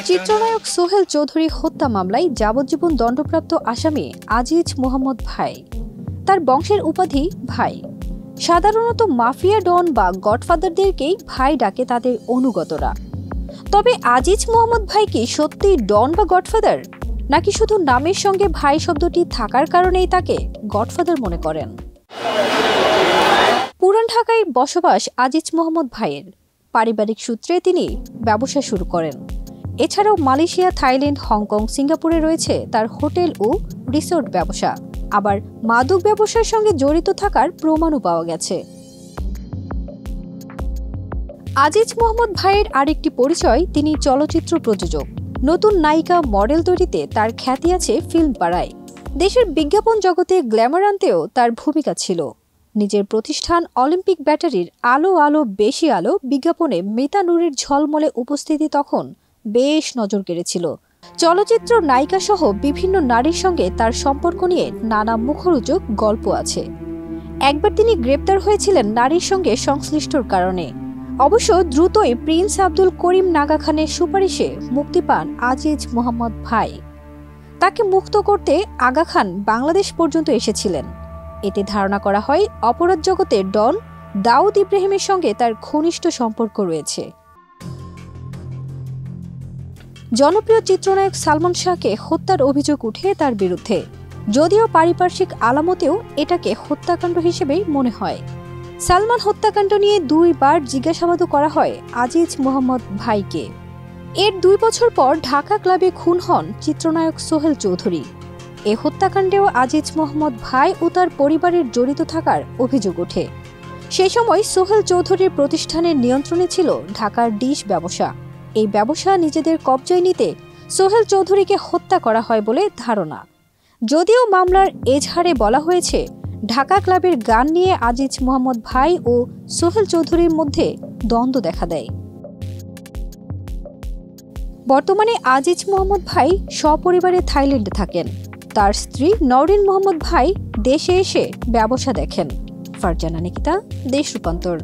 চিত্রনায়ক সোহেল চৌধুরী হত্যা মামলায় যাবজ্জীবন দণ্ডপ্রাপ্ত আসামি আজিজ মোহাম্মদ ভাই। তার বংশের উপাধি ভাই। সাধারণত মাফিয়া ডন বা গডফাদারদেরকেই ভাই ডাকে তাদের অনুগতরা। তবে আজিজ মোহাম্মদ ভাই কি সত্যি ডন বা গডফাদার, নাকি শুধু নামের সঙ্গে ভাই শব্দটি থাকার কারণেই তাকে গডফাদার মনে করেন? পুরান ঢাকায় বসবাস আজিজ মোহাম্মদ ভাইয়ের। পারিবারিক সূত্রে তিনি ব্যবসা শুরু করেন। এছাড়াও মালয়েশিয়া, থাইল্যান্ড, হংকং, সিঙ্গাপুরে রয়েছে তার হোটেল ও রিসোর্ট ব্যবসা। আবার মাদক ব্যবসার সঙ্গে জড়িত থাকার প্রমাণও পাওয়া গেছে। আজিজ মোহাম্মদ ভাইয়ের আরেকটি পরিচয়, তিনি চলচ্চিত্র প্রযোজক। নতুন নায়িকা, মডেল তৈরিতে তার খ্যাতি আছে ফিল্ম পাড়ায়। দেশের বিজ্ঞাপন জগতে গ্ল্যামার আনতেও তার ভূমিকা ছিল। নিজের প্রতিষ্ঠান অলিম্পিক ব্যাটারির আলো আলো বেশি আলো বিজ্ঞাপনে মিতা নূরের ঝলমলে উপস্থিতি তখন বেশ নজর কেড়েছিল। চলচ্চিত্র নায়িকা সহ বিভিন্ন নারীর সঙ্গে তার সম্পর্ক নিয়ে নানা মুখরোচক গল্প আছে। একবার তিনি গ্রেপ্তার হয়েছিলেন নারীর সঙ্গে সংশ্লিষ্টর কারণে। অবশ্য দ্রুতই প্রিন্স আব্দুল করিম নাগা খানের সুপারিশে মুক্তি পান আজিজ মোহাম্মদ ভাই। তাকে মুক্ত করতে আগা খান বাংলাদেশ পর্যন্ত এসেছিলেন। এতে ধারণা করা হয় অপরাধ জগতের ডন দাউদ ইব্রাহিমের সঙ্গে তার ঘনিষ্ঠ সম্পর্ক রয়েছে। জনপ্রিয় চিত্রনায়ক সালমান শাহকে হত্যার অভিযোগ উঠে তার বিরুদ্ধে, যদিও পারিপার্শ্বিক আলামতেও এটাকে হত্যাকাণ্ড হিসেবেই মনে হয়। সালমান হত্যাকাণ্ড নিয়ে 2 বার জিজ্ঞাসাবাদও করা হয় আজিজ মোহাম্মদ ভাইকে। এর 2 বছর পর ঢাকা ক্লাবে খুন হন চিত্রনায়ক সোহেল চৌধুরী। এ হত্যাকাণ্ডেও আজিজ মোহাম্মদ ভাই ও তার পরিবারের জড়িত থাকার অভিযোগ ওঠে। সেই সময় সোহেল চৌধুরীর প্রতিষ্ঠানের নিয়ন্ত্রণে ছিল ঢাকার ডিশ ব্যবসা। এই ব্যবসা নিজেদের কবজায় নিতে সোহেল চৌধুরীকে হত্যা করা হয় বলে ধারণা। যদিও মামলার এজাহারে বলা হয়েছে, ঢাকা ক্লাবের গান নিয়ে আজিজ মোহাম্মদ ভাই ও সোহেল চৌধুরীর মধ্যে দ্বন্দ্ব দেখা দেয়। বর্তমানে আজিজ মোহাম্মদ ভাই সপরিবারে থাইল্যান্ডে থাকেন। তার স্ত্রী নওরিন মোহাম্মদ ভাই দেশে এসে ব্যবসা দেখেন। ফারজানা নিকিতা, দেশ রূপান্তর।